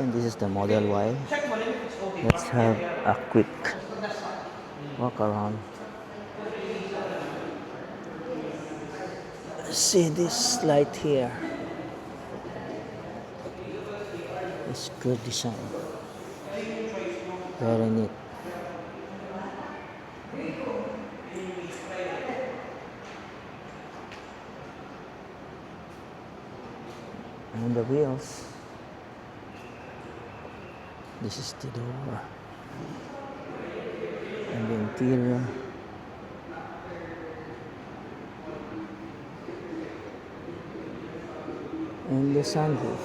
And this is the Model Y. Let's have a quick walk around. See this light here. It's good design. Very neat. And the wheels. This is the door. And the interior. And the sunroof.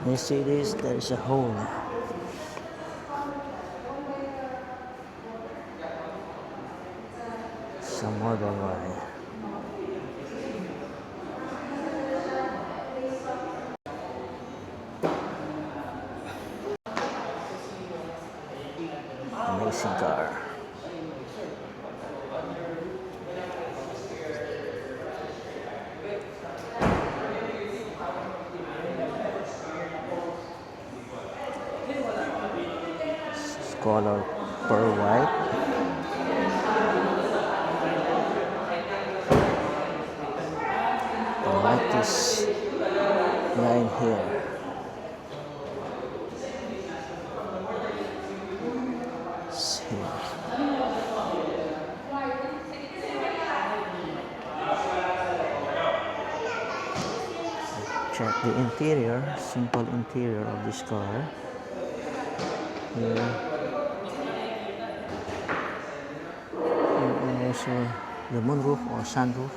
You see this? There is a hole. Some other way. Amazing car. Color pearl white. The light is line here. See. Check the interior, simple interior of this car. Here. And also the moonroof or sunroof.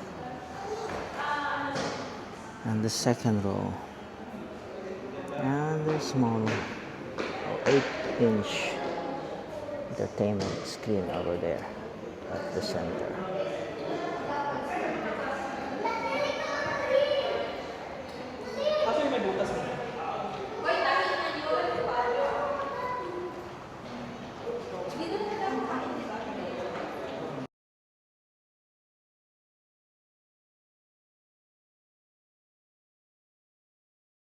And the second row. And the small 8-inch entertainment screen over there at the center.